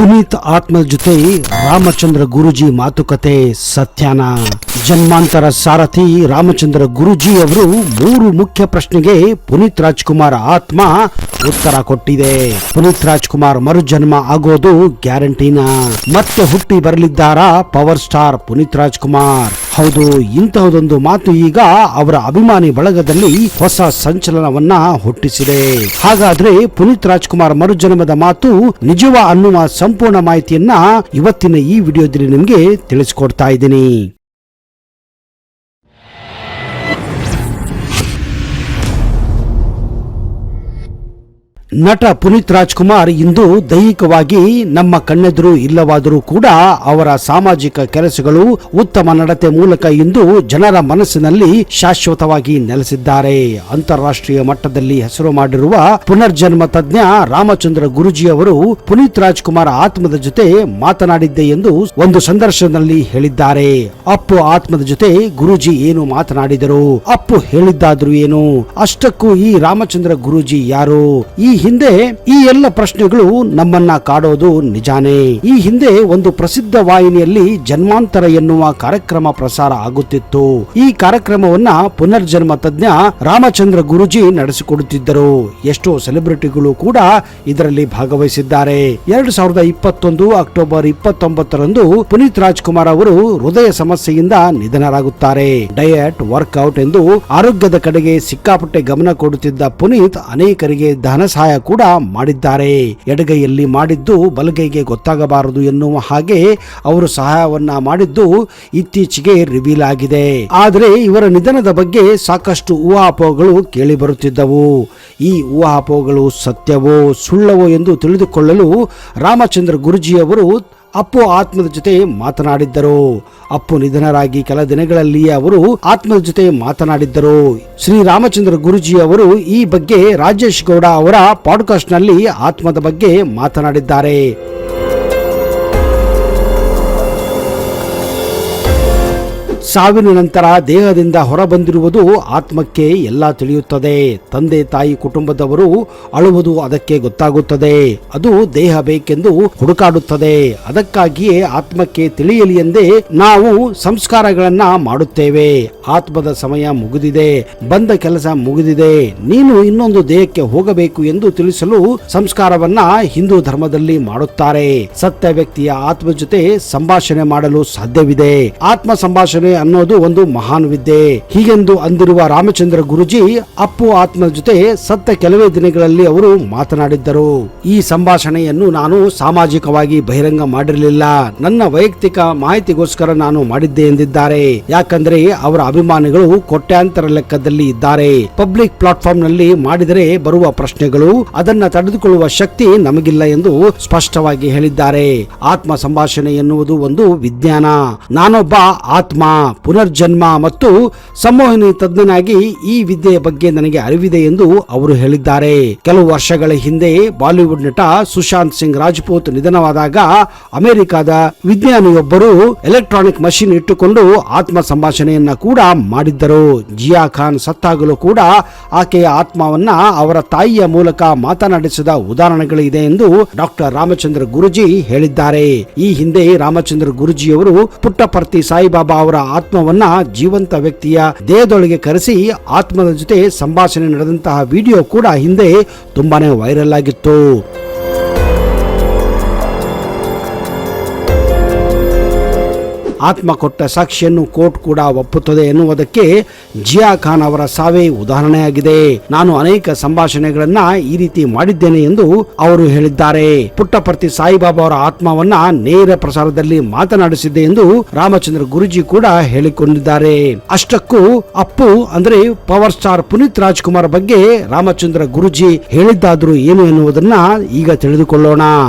ಪುನೀತ್ ಆತ್ಮದ ಜೊತೆ ರಾಮಚಂದ್ರ ಗುರೂಜಿ ಮಾತುಕತೆ ಸತ್ಯಾನ? ಜನ್ಮಾಂತರ ಸಾರಥಿ ರಾಮಚಂದ್ರ ಗುರೂಜಿ ಅವರು 3 ಮುಖ್ಯ ಪ್ರಶ್ನೆಗೆ ಪುನೀತ್ ರಾಜ್ಕುಮಾರ್ ಆತ್ಮ ಉತ್ತರ ಕೊಟ್ಟಿದೆ. ಪುನೀತ್ ರಾಜ್ಕುಮಾರ್ ಮರುಜನ್ಮ ಆಗೋದು ಗ್ಯಾರಂಟಿನಾ? ಮತ್ತೆ ಹುಟ್ಟಿ ಬರಲಿದ್ದಾರಾ ಪವರ್ ಸ್ಟಾರ್ ಪುನೀತ್ ರಾಜ್ಕುಮಾರ್? ಹೌದು, ಇಂತಹದೊಂದು ಮಾತು ಈಗ ಅವರ ಅಭಿಮಾನಿ ಬಳಗದಲ್ಲಿ ಹೊಸ ಸಂಚಲನವನ್ನ ಹುಟ್ಟಿಸಿದೆ. ಹಾಗಾದ್ರೆ ಪುನೀತ್ ರಾಜ್ಕುಮಾರ್ ಮರುಜನ್ಮದ ಮಾತು ನಿಜವ ಅನ್ನುವ ಸಂಪೂರ್ಣ ಮಾಹಿತಿಯನ್ನ ಇವತ್ತಿನ ಈ ವಿಡಿಯೋದಲ್ಲಿ ನಿಮಗೆ ತಿಳಿಸಿಕೊಡ್ತಾ ಇದ್ದೀನಿ. ನಟ ಪುನೀತ್ ರಾಜ್ಕುಮಾರ್ ಇಂದು ದೈಹಿಕವಾಗಿ ನಮ್ಮ ಕಣ್ಣೆದುರು ಇಲ್ಲವಾದರೂ ಕೂಡ ಅವರ ಸಾಮಾಜಿಕ ಕೆಲಸಗಳು, ಉತ್ತಮ ನಡತೆ ಮೂಲಕ ಇಂದು ಜನರ ಮನಸ್ಸಿನಲ್ಲಿ ಶಾಶ್ವತವಾಗಿ ನೆಲೆಸಿದ್ದಾರೆ. ಅಂತಾರಾಷ್ಟ್ರೀಯ ಮಟ್ಟದಲ್ಲಿ ಹೆಸರು ಮಾಡಿರುವ ಪುನರ್ಜನ್ಮ ತಜ್ಞ ರಾಮಚಂದ್ರ ಗುರೂಜಿ ಅವರು ಪುನೀತ್ ರಾಜ್ಕುಮಾರ್ ಆತ್ಮದ ಜೊತೆ ಮಾತನಾಡಿದ್ದೆ ಎಂದು ಒಂದು ಸಂದರ್ಶನದಲ್ಲಿ ಹೇಳಿದ್ದಾರೆ. ಅಪ್ಪು ಆತ್ಮದ ಜೊತೆ ಗುರೂಜಿ ಏನು ಮಾತನಾಡಿದರು, ಅಪ್ಪು ಹೇಳಿದ್ದಾದ್ರು ಏನು, ಅಷ್ಟಕ್ಕೂ ಈ ರಾಮಚಂದ್ರ ಗುರೂಜಿ ಯಾರು? ಈ ಹಿಂದೆ ಈ ಎಲ್ಲ ಪ್ರಶ್ನೆಗಳು ನಮ್ಮನ್ನ ಕಾಡೋದು ನಿಜಾನೇ. ಈ ಹಿಂದೆ ಒಂದು ಪ್ರಸಿದ್ಧ ವಾಹಿನಿಯಲ್ಲಿ ಜನ್ಮಾಂತರ ಎನ್ನುವ ಕಾರ್ಯಕ್ರಮ ಪ್ರಸಾರ ಆಗುತ್ತಿತ್ತು. ಈ ಕಾರ್ಯಕ್ರಮವನ್ನ ಪುನರ್ಜನ್ಮ ತಜ್ಞ ರಾಮಚಂದ್ರ ಗುರೂಜಿ ನಡೆಸಿಕೊಡುತ್ತಿದ್ದರು. ಎಷ್ಟೋ ಸೆಲೆಬ್ರಿಟಿಗಳು ಕೂಡ ಇದರಲ್ಲಿ ಭಾಗವಹಿಸಿದ್ದಾರೆ. 2021 ಅಕ್ಟೋಬರ್ 29ರಂದು ಪುನೀತ್ ರಾಜ್ಕುಮಾರ್ ಅವರು ಹೃದಯ ಸಮಸ್ಯೆಯಿಂದ ನಿಧನರಾಗುತ್ತಾರೆ. ಡಯಟ್, ವರ್ಕೌಟ್ ಎಂದು ಆರೋಗ್ಯದ ಕಡೆಗೆ ಸಿಕ್ಕಾಪಟ್ಟೆ ಗಮನ ಕೊಡುತ್ತಿದ್ದ ಪುನೀತ್ ಅನೇಕರಿಗೆ ಧನ ಸಹಾಯ ಕೂಡ ಮಾಡಿದ್ದಾರೆ. ಎಡಗೈಯಲ್ಲಿ ಮಾಡಿದ್ದು ಬಲಗೈಗೆ ಗೊತ್ತಾಗಬಾರದು ಎನ್ನುವ ಹಾಗೆ ಅವರು ಸಹಾಯವನ್ನ ಮಾಡಿದ್ದು ಇತ್ತೀಚೆಗೆ ರಿವೀಲ್ ಆಗಿದೆ. ಆದರೆ ಇವರ ನಿಧನದ ಬಗ್ಗೆ ಸಾಕಷ್ಟು ಊಹಾಪೋಹಗಳು ಕೇಳಿ ಬರುತ್ತಿದ್ದವು. ಈ ಊಹಾಪೋಹಗಳು ಸತ್ಯವೋ ಸುಳ್ಳವೋ ಎಂದು ತಿಳಿದುಕೊಳ್ಳಲು ರಾಮಚಂದ್ರ ಗುರೂಜಿ ಅವರು ಅಪ್ಪು ಆತ್ಮದ ಜೊತೆ ಮಾತನಾಡಿದ್ದರು. ಅಪ್ಪು ನಿಧನರಾಗಿ ಕೆಲ ದಿನಗಳಲ್ಲಿಯೇ ಅವರು ಆತ್ಮದ ಜೊತೆ ಮಾತನಾಡಿದ್ದರು. ಶ್ರೀ ರಾಮಚಂದ್ರ ಗುರೂಜಿ ಅವರು ಈ ಬಗ್ಗೆ ರಾಜೇಶ್ ಗೌಡ ಅವರ ಪಾಡ್ಕಾಸ್ಟ್ ನಲ್ಲಿ ಆತ್ಮದ ಬಗ್ಗೆ ಮಾತನಾಡಿದ್ದಾರೆ. ಸಾವಿನ ನಂತರ ದೇಹದಿಂದ ಹೊರಬಂದಿರುವುದು ಆತ್ಮಕ್ಕೆ ಎಲ್ಲ ತಿಳಿಯುತ್ತದೆ. ತಂದೆ ತಾಯಿ ಕುಟುಂಬದವರು ಅಳುವುದು ಅದಕ್ಕೆ ಗೊತ್ತಾಗುತ್ತದೆ. ಅದು ದೇಹ ಬೇಕೆಂದು ಹುಡುಕಾಡುತ್ತದೆ. ಅದಕ್ಕಾಗಿಯೇ ಆತ್ಮಕ್ಕೆ ತಿಳಿಯಲಿ ಎಂದೇ ನಾವು ಸಂಸ್ಕಾರಗಳನ್ನ ಮಾಡುತ್ತೇವೆ. ಆತ್ಮದ ಸಮಯ ಮುಗಿದಿದೆ, ಬಂದ ಕೆಲಸ ಮುಗಿದಿದೆ, ನೀನು ಇನ್ನೊಂದು ದೇಹಕ್ಕೆ ಹೋಗಬೇಕು ಎಂದು ತಿಳಿಸಲು ಸಂಸ್ಕಾರವನ್ನ ಹಿಂದೂ ಧರ್ಮದಲ್ಲಿ ಮಾಡುತ್ತಾರೆ. ಸತ್ತ ವ್ಯಕ್ತಿಯ ಆತ್ಮ ಜೊತೆ ಸಂಭಾಷಣೆ ಮಾಡಲು ಸಾಧ್ಯವಿದೆ. ಆತ್ಮ ಸಂಭಾಷಣೆ ಅನ್ನೋದು ಒಂದು ಮಹಾನ್ ವಿದ್ಯೆ. ಹೀಗೆಂದು ಅಂದಿರುವ ರಾಮಚಂದ್ರ ಗುರೂಜಿ ಅಪ್ಪು ಆತ್ಮದ ಜೊತೆ ಸತ್ತ ಕೆಲವೇ ದಿನಗಳಲ್ಲಿ ಅವರು ಮಾತನಾಡಿದ್ದರು. ಈ ಸಂಭಾಷಣೆಯನ್ನು ನಾನು ಸಾಮಾಜಿಕವಾಗಿ ಬಹಿರಂಗ ಮಾಡಿರಲಿಲ್ಲ, ನನ್ನ ವೈಯಕ್ತಿಕ ಮಾಹಿತಿಗೋಸ್ಕರ ನಾನು ಮಾಡಿದ್ದೆ ಎಂದಿದ್ದಾರೆ. ಯಾಕಂದ್ರೆ ಅವರ ಅಭಿಮಾನಿಗಳು ಕೋಟ್ಯಾಂತರ ಲೆಕ್ಕದಲ್ಲಿ ಇದ್ದಾರೆ. ಪಬ್ಲಿಕ್ ಪ್ಲಾಟ್ಫಾರ್ಮ್ ನಲ್ಲಿ ಮಾಡಿದರೆ ಬರುವ ಪ್ರಶ್ನೆಗಳು, ಅದನ್ನ ತಡೆದುಕೊಳ್ಳುವ ಶಕ್ತಿ ನಮಗಿಲ್ಲ ಎಂದು ಸ್ಪಷ್ಟವಾಗಿ ಹೇಳಿದ್ದಾರೆ. ಆತ್ಮ ಸಂಭಾಷಣೆ ಎನ್ನುವುದು ಒಂದು ವಿಜ್ಞಾನ. ನಾನೊಬ್ಬ ಆತ್ಮ, ಪುನರ್ಜನ್ಮ ಮತ್ತು ಸಂಮೋಹಿನಿ ತಜ್ಞನಾಗಿ ಈ ವಿದ್ಯೆಯ ಬಗ್ಗೆ ನನಗೆ ಅರಿವಿದೆ ಎಂದು ಅವರು ಹೇಳಿದ್ದಾರೆ. ಕೆಲವು ವರ್ಷಗಳ ಹಿಂದೆ ಬಾಲಿವುಡ್ ನಟ ಸುಶಾಂತ್ ಸಿಂಗ್ ರಾಜಪೂತ್ ನಿಧನವಾದಾಗ ಅಮೆರಿಕದ ವಿಜ್ಞಾನಿಯೊಬ್ಬರು ಎಲೆಕ್ಟ್ರಾನಿಕ್ ಮಷಿನ್ ಇಟ್ಟುಕೊಂಡು ಆತ್ಮ ಸಂಭಾಷಣೆಯನ್ನ ಕೂಡ ಮಾಡಿದ್ದರು. ಜಿಯಾ ಖಾನ್ ಸತ್ತಾಗಲೂ ಕೂಡ ಆಕೆಯ ಆತ್ಮವನ್ನ ಅವರ ತಾಯಿಯ ಮೂಲಕ ಮಾತನಾಡಿಸಿದ ಉದಾಹರಣೆಗಳಿದೆ ಎಂದು ಡಾಕ್ಟರ್ ರಾಮಚಂದ್ರ ಗುರೂಜಿ ಹೇಳಿದ್ದಾರೆ. ಈ ಹಿಂದೆ ರಾಮಚಂದ್ರ ಗುರೂಜಿಯವರು ಪುಟ್ಟಪರ್ತಿ ಸಾಯಿಬಾಬಾ ಅವರ ಆತ್ಮವನ್ನ ಜೀವಂತ ವ್ಯಕ್ತಿಯ ದೇಹದೊಳಗೆ ಕರೆಸಿ ಆತ್ಮದ ಜೊತೆ ಸಂಭಾಷಣೆ ನಡೆದಂತಹ ವಿಡಿಯೋ ಕೂಡ ಹಿಂದೆ ತುಂಬಾನೇ ವೈರಲ್ ಆಗಿತ್ತು. ಆತ್ಮ ಕೊಟ್ಟ ಸಾಕ್ಷಿಯನ್ನು ಕೋರ್ಟ್ ಕೂಡ ಒಪ್ಪುತ್ತದೆ ಎನ್ನುವುದಕ್ಕೆ ಜಿಯಾ ಖಾನ್ ಅವರ ಸಾವೇ ಉದಾಹರಣೆಯಾಗಿದೆ. ನಾನು ಅನೇಕ ಸಂಭಾಷಣೆಗಳನ್ನ ಈ ರೀತಿ ಮಾಡಿದ್ದೇನೆ ಎಂದು ಅವರು ಹೇಳಿದ್ದಾರೆ. ಪುಟ್ಟಪರ್ತಿ ಸಾಯಿಬಾಬಾ ಅವರ ಆತ್ಮವನ್ನ ನೇರ ಪ್ರಸಾರದಲ್ಲಿ ಮಾತನಾಡಿಸಿದ್ದೆ ಎಂದು ರಾಮಚಂದ್ರ ಗುರೂಜಿ ಕೂಡ ಹೇಳಿಕೊಂಡಿದ್ದಾರೆ. ಅಷ್ಟಕ್ಕೂ ಅಪ್ಪು ಅಂದ್ರೆ ಪವರ್ ಸ್ಟಾರ್ ಪುನೀತ್ ರಾಜ್ಕುಮಾರ್ ಬಗ್ಗೆ ರಾಮಚಂದ್ರ ಗುರೂಜಿ ಹೇಳಿದ್ದಾದ್ರು ಏನು ಎನ್ನುವುದನ್ನ ಈಗ ತಿಳಿದುಕೊಳ್ಳೋಣ.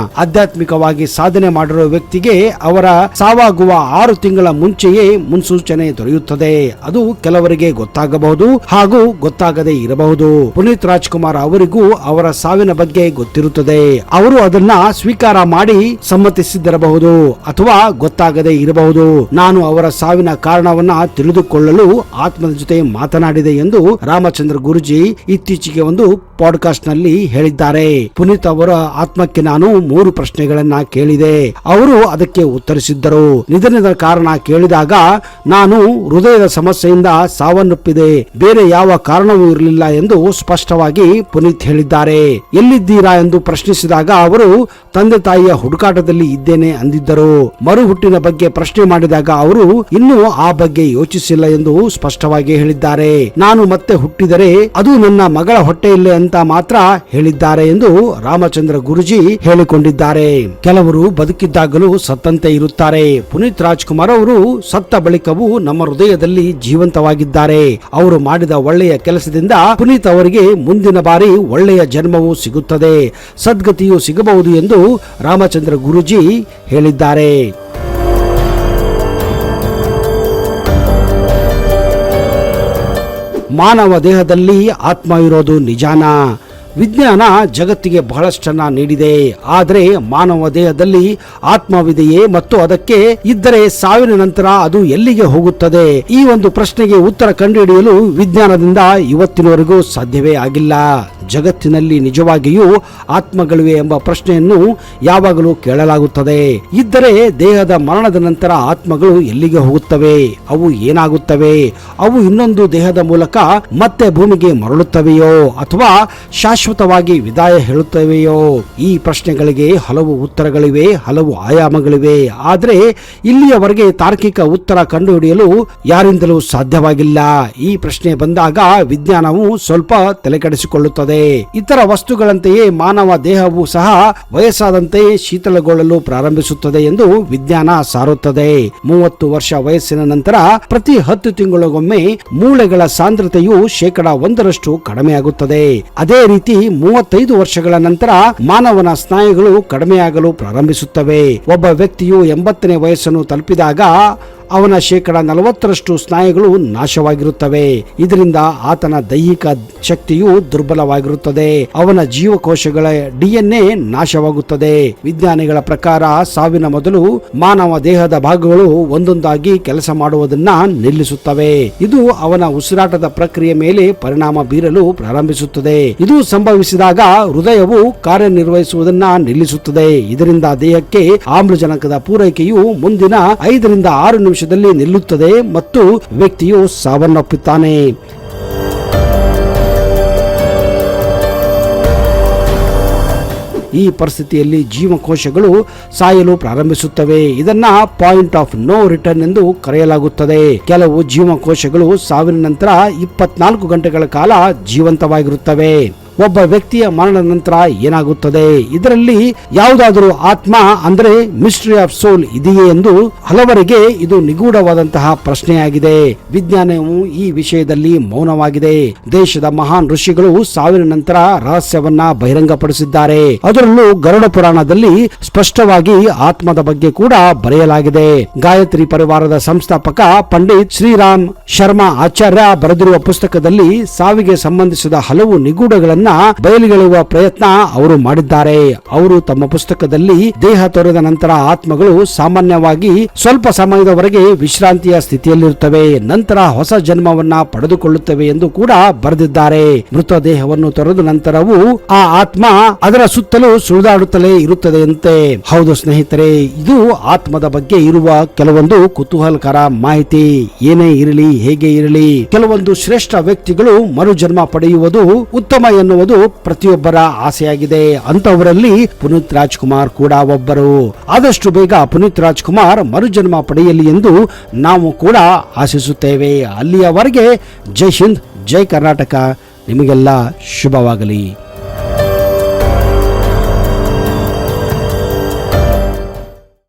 ಆಧ್ಯಾತ್ಮಿಕವಾಗಿ ಸಾಧನೆ ಮಾಡಿರುವ ವ್ಯಕ್ತಿಗೆ ಅವರ ಸಾವಾಗುವ 6 ತಿಂಗಳ ಮುಂಚೆಯೇ ಮುನ್ಸೂಚನೆ ದೊರೆಯುತ್ತದೆ. ಅದು ಕೆಲವರಿಗೆ ಗೊತ್ತಾಗಬಹುದು ಹಾಗೂ ಗೊತ್ತಾಗದೇ ಇರಬಹುದು. ಪುನೀತ್ ರಾಜ್ಕುಮಾರ್ ಅವರಿಗೂ ಅವರ ಸಾವಿನ ಬಗ್ಗೆ ಗೊತ್ತಿರುತ್ತದೆ. ಅವರು ಅದನ್ನ ಸ್ವೀಕಾರ ಮಾಡಿ ಸಮ್ಮತಿಸಿದ್ದಿರಬಹುದು ಅಥವಾ ಗೊತ್ತಾಗದೇ ಇರಬಹುದು. ನಾನು ಅವರ ಸಾವಿನ ಕಾರಣವನ್ನ ತಿಳಿದುಕೊಳ್ಳಲು ಆತ್ಮದ ಜೊತೆ ಮಾತನಾಡಿದೆ ಎಂದು ರಾಮಚಂದ್ರ ಗುರೂಜಿ ಇತ್ತೀಚೆಗೆ ಒಂದು ಪಾಡ್ಕಾಸ್ಟ್ ನಲ್ಲಿ ಹೇಳಿದ್ದಾರೆ. ಪುನೀತ್ ಅವರ ಆತ್ಮಕ್ಕೆ ನಾನು 3 ಪ್ರಶ್ನೆಗಳನ್ನ ಕೇಳಿದೆ. ಅವರು ಅದಕ್ಕೆ ಉತ್ತರಿಸಿದ್ದರು. ನಿಧನದ ಕಾರಣ ಕೇಳಿದಾಗ ನಾನು ಹೃದಯದ ಸಮಸ್ಯೆಯಿಂದ ಸಾವನ್ನಪ್ಪಿದೆ, ಬೇರೆ ಯಾವ ಕಾರಣವೂ ಇರಲಿಲ್ಲ ಎಂದು ಸ್ಪಷ್ಟವಾಗಿ ಪುನೀತ್ ಹೇಳಿದ್ದಾರೆ. ಎಲ್ಲಿದ್ದೀರಾ ಎಂದು ಪ್ರಶ್ನಿಸಿದಾಗ ಅವರು ತಂದೆ ತಾಯಿಯ ಹುಡುಕಾಟದಲ್ಲಿ ಇದ್ದೇನೆ ಅಂದಿದ್ದರು. ಮರು ಹುಟ್ಟಿನ ಬಗ್ಗೆ ಪ್ರಶ್ನೆ ಮಾಡಿದಾಗ ಅವರು ಇನ್ನೂ ಆ ಬಗ್ಗೆ ಯೋಚಿಸಿಲ್ಲ ಎಂದು ಸ್ಪಷ್ಟವಾಗಿ ಹೇಳಿದ್ದಾರೆ. ನಾನು ಮತ್ತೆ ಹುಟ್ಟಿದರೆ ಅದು ನನ್ನ ಮಗಳ ಹೊಟ್ಟೆಯಲ್ಲೇ ಅಂತ ಮಾತ್ರ ಹೇಳಿದ್ದಾರೆ ಎಂದು ರಾಮಚಂದ್ರ ಗುರೂಜಿ ಹೇಳಿಕೊಂಡಿದ್ದಾರೆ. ಕೆಲವರು ಬದುಕಿದ್ದಾಗಲೂ ಸತ್ತಂತೆ ಇರುತ್ತಾರೆ. ಪುನೀತ್ ರಾಜ್ಕುಮಾರ್ ಅವರು ಸತ್ತ ಬಳಿಕವೂ ನಮ್ಮ ಹೃದಯದಲ್ಲಿ ಜೀವಂತವಾಗಿದ್ದಾರೆ. ಅವರು ಮಾಡಿದ ಒಳ್ಳೆಯ ಕೆಲಸದಿಂದ ಪುನೀತ್ ಅವರಿಗೆ ಮುಂದಿನ ಬಾರಿ ಒಳ್ಳೆಯ ಜನ್ಮವೂ ಸಿಗುತ್ತದೆ, ಸದ್ಗತಿಯೂ ಸಿಗಬಹುದು ಎಂದು ರಾಮಚಂದ್ರ ಗುರೂಜಿ ಹೇಳಿದ್ದಾರೆ. ಮಾನವ ದೇಹದಲ್ಲಿ ಆತ್ಮ ಇರೋದು ನಿಜಾನಾ? ವಿಜ್ಞಾನ ಜಗತ್ತಿಗೆ ಬಹಳಷ್ಟನ್ನ ನೀಡಿದೆ. ಆದರೆ ಮಾನವ ದೇಹದಲ್ಲಿ ಆತ್ಮವಿದೆಯೇ ಮತ್ತು ಅದಕ್ಕೆ ಇದ್ದರೆ ಸಾವಿನ ನಂತರ ಅದು ಎಲ್ಲಿಗೆ ಹೋಗುತ್ತದೆ? ಈ ಒಂದು ಪ್ರಶ್ನೆಗೆ ಉತ್ತರ ಕಂಡುಹಿಡಿಯಲು ವಿಜ್ಞಾನದಿಂದ ಇವತ್ತಿನವರೆಗೂ ಸಾಧ್ಯವೇ ಆಗಿಲ್ಲ. ಜಗತ್ತಿನಲ್ಲಿ ನಿಜವಾಗಿಯೂ ಆತ್ಮಗಳಿವೆ ಎಂಬ ಪ್ರಶ್ನೆಯನ್ನು ಯಾವಾಗಲೂ ಕೇಳಲಾಗುತ್ತದೆ. ಇದ್ದರೆ ದೇಹದ ಮರಣದ ನಂತರ ಆತ್ಮಗಳು ಎಲ್ಲಿಗೆ ಹೋಗುತ್ತವೆ? ಅವು ಏನಾಗುತ್ತವೆ? ಅವು ಇನ್ನೊಂದು ದೇಹದ ಮೂಲಕ ಮತ್ತೆ ಭೂಮಿಗೆ ಮರಳುತ್ತವೆಯೋ ಅಥವಾ ಶಾಶ್ವತವಾಗಿ ವಿದಾಯ ಹೇಳುತ್ತವೆಯೋ? ಈ ಪ್ರಶ್ನೆಗಳಿಗೆ ಹಲವು ಉತ್ತರಗಳಿವೆ, ಹಲವು ಆಯಾಮಗಳಿವೆ. ಆದರೆ ಇಲ್ಲಿಯವರೆಗೆ ತಾರ್ಕಿಕ ಉತ್ತರ ಕಂಡುಹಿಡಿಯಲು ಯಾರಿಂದಲೂ ಸಾಧ್ಯವಾಗಿಲ್ಲ. ಈ ಪ್ರಶ್ನೆ ಬಂದಾಗ ವಿಜ್ಞಾನವು ಸ್ವಲ್ಪ ತಲೆಕೆಡಿಸಿಕೊಳ್ಳುತ್ತದೆ. ಇತರ ವಸ್ತುಗಳಂತೆಯೇ ಮಾನವ ದೇಹವು ಸಹ ವಯಸ್ಸಾದಂತೆ ಶೀತಲಗೊಳ್ಳಲು ಪ್ರಾರಂಭಿಸುತ್ತದೆ ಎಂದು ವಿಜ್ಞಾನ ಸಾರುತ್ತದೆ. 30 ವರ್ಷ ವಯಸ್ಸಿನ ನಂತರ ಪ್ರತಿ 10 ತಿಂಗಳಿಗೊಮ್ಮೆ ಮೂಳೆಗಳ ಸಾಂದ್ರತೆಯು 1% ಕಡಿಮೆಯಾಗುತ್ತದೆ. ಅದೇ ರೀತಿ 35 ವರ್ಷಗಳ ನಂತರ ಮಾನವನ ಸ್ನಾಯುಗಳು ಕಡಿಮೆಯಾಗಲು ಪ್ರಾರಂಭಿಸುತ್ತವೆ. ಒಬ್ಬ ವ್ಯಕ್ತಿಯು 80ನೇ ವಯಸ್ಸನ್ನು ತಲುಪಿದಾಗ ಅವನ 40% ಸ್ನಾಯುಗಳು ನಾಶವಾಗಿರುತ್ತವೆ. ಇದರಿಂದ ಆತನ ದೈಹಿಕ ಶಕ್ತಿಯು ದುರ್ಬಲವಾಗಿರುತ್ತದೆ. ಅವನ ಜೀವಕೋಶಗಳ DNA ನಾಶವಾಗುತ್ತದೆ. ವಿಜ್ಞಾನಿಗಳ ಪ್ರಕಾರ ಸಾವಿನ ಮೊದಲು ಮಾನವ ದೇಹದ ಭಾಗಗಳು ಒಂದೊಂದಾಗಿ ಕೆಲಸ ಮಾಡುವುದನ್ನ ನಿಲ್ಲಿಸುತ್ತವೆ. ಇದು ಅವನ ಉಸಿರಾಟದ ಪ್ರಕ್ರಿಯೆ ಮೇಲೆ ಪರಿಣಾಮ ಬೀರಲು ಪ್ರಾರಂಭಿಸುತ್ತದೆ. ಇದು ಸಂಭವಿಸಿದಾಗ ಹೃದಯವು ಕಾರ್ಯನಿರ್ವಹಿಸುವುದನ್ನ ನಿಲ್ಲಿಸುತ್ತದೆ. ಇದರಿಂದ ದೇಹಕ್ಕೆ ಆಮ್ಲಜನಕದ ಪೂರೈಕೆಯು ಮುಂದಿನ 5 ರಿಂದ 6 ನಿಮಿಷದಲ್ಲಿ ನಿಲ್ಲುತ್ತದೆ ಮತ್ತು ವ್ಯಕ್ತಿಯು ಸಾವನ್ನಪ್ಪುತ್ತಾನೆ. ಈ ಪರಿಸ್ಥಿತಿಯಲ್ಲಿ ಜೀವಕೋಶಗಳು ಸಾಯಲು ಪ್ರಾರಂಭಿಸುತ್ತವೆ. ಇದನ್ನ ಪಾಯಿಂಟ್ ಆಫ್ ನೋ ರಿಟರ್ನ್ ಎಂದು ಕರೆಯಲಾಗುತ್ತದೆ. ಕೆಲವು ಜೀವಕೋಶಗಳು ಸಾವಿನ ನಂತರ 24 ಗಂಟೆಗಳ ಕಾಲ ಜೀವಂತವಾಗಿರುತ್ತವೆ. ಒಬ್ಬ ವ್ಯಕ್ತಿಯ ಮರಣದ ನಂತರ ಏನಾಗುತ್ತದೆ? ಇದರಲ್ಲಿ ಯಾವುದಾದರೂ ಆತ್ಮ ಅಂದರೆ ಮಿಸ್ಟ್ರಿ ಆಫ್ ಸೋಲ್ ಇದೆಯೇ ಎಂದು ಹಲವರಿಗೆ ಇದು ನಿಗೂಢವಾದಂತಹ ಪ್ರಶ್ನೆಯಾಗಿದೆ. ವಿಜ್ಞಾನವು ಈ ವಿಷಯದಲ್ಲಿ ಮೌನವಾಗಿದೆ. ದೇಶದ ಮಹಾನ್ ಋಷಿಗಳು ಸಾವಿನ ನಂತರ ರಹಸ್ಯವನ್ನ ಬಹಿರಂಗಪಡಿಸಿದ್ದಾರೆ. ಅದರಲ್ಲೂ ಗರುಡ ಪುರಾಣದಲ್ಲಿ ಸ್ಪಷ್ಟವಾಗಿ ಆತ್ಮದ ಬಗ್ಗೆ ಕೂಡ ಬರೆಯಲಾಗಿದೆ. ಗಾಯತ್ರಿ ಪರಿವಾರದ ಸಂಸ್ಥಾಪಕ ಪಂಡಿತ್ ಶ್ರೀರಾಮ್ ಶರ್ಮಾ ಆಚಾರ್ಯ ಬರೆದಿರುವ ಪುಸ್ತಕದಲ್ಲಿ ಸಾವಿಗೆ ಸಂಬಂಧಿಸಿದ ಹಲವು ನಿಗೂಢಗಳನ್ನು ಬಯಲಿಗೆಳುವ ಪ್ರಯತ್ನ ಅವರು ಮಾಡಿದ್ದಾರೆ. ಅವರು ತಮ್ಮ ಪುಸ್ತಕದಲ್ಲಿ ದೇಹ ತೊರೆದ ನಂತರ ಆತ್ಮಗಳು ಸಾಮಾನ್ಯವಾಗಿ ಸ್ವಲ್ಪ ಸಮಯದವರೆಗೆ ವಿಶ್ರಾಂತಿಯ ಸ್ಥಿತಿಯಲ್ಲಿರುತ್ತವೆ, ನಂತರ ಹೊಸ ಜನ್ಮವನ್ನ ಪಡೆದುಕೊಳ್ಳುತ್ತವೆ ಎಂದು ಕೂಡ ಬರೆದಿದ್ದಾರೆ. ಮೃತದೇಹವನ್ನು ತೊರೆದ ನಂತರವೂ ಆ ಆತ್ಮ ಅದರ ಸುತ್ತಲೂ ಸುಳಿದಾಡುತ್ತಲೇ ಇರುತ್ತದೆಯಂತೆ. ಹೌದು ಸ್ನೇಹಿತರೆ, ಇದು ಆತ್ಮದ ಬಗ್ಗೆ ಇರುವ ಕೆಲವೊಂದು ಕುತೂಹಲಕರ ಮಾಹಿತಿ. ಏನೇ ಇರಲಿ, ಹೇಗೆ ಇರಲಿ, ಕೆಲವೊಂದು ಶ್ರೇಷ್ಠ ವ್ಯಕ್ತಿಗಳು ಮರುಜನ್ಮ ಪಡೆಯುವುದು ಉತ್ತಮ ಎನ್ನುವುದು ಪ್ರತಿಯೊಬ್ಬರ ಆಸೆಯಾಗಿದೆ. ಅಂತವರಲ್ಲಿ ಪುನೀತ್ ರಾಜ್ಕುಮಾರ್ ಕೂಡ ಒಬ್ಬರು. ಆದಷ್ಟು ಬೇಗ ಪುನೀತ್ ರಾಜ್ಕುಮಾರ್ ಮರುಜನ್ಮ ಪಡೆಯಲಿ ಎಂದು ನಾವು ಕೂಡ ಆಶಿಸುತ್ತೇವೆ. ಅಲ್ಲಿಯವರೆಗೆ ಜೈ ಹಿಂದ್, ಜೈ ಕರ್ನಾಟಕ. ನಿಮಗೆಲ್ಲ ಶುಭವಾಗಲಿ.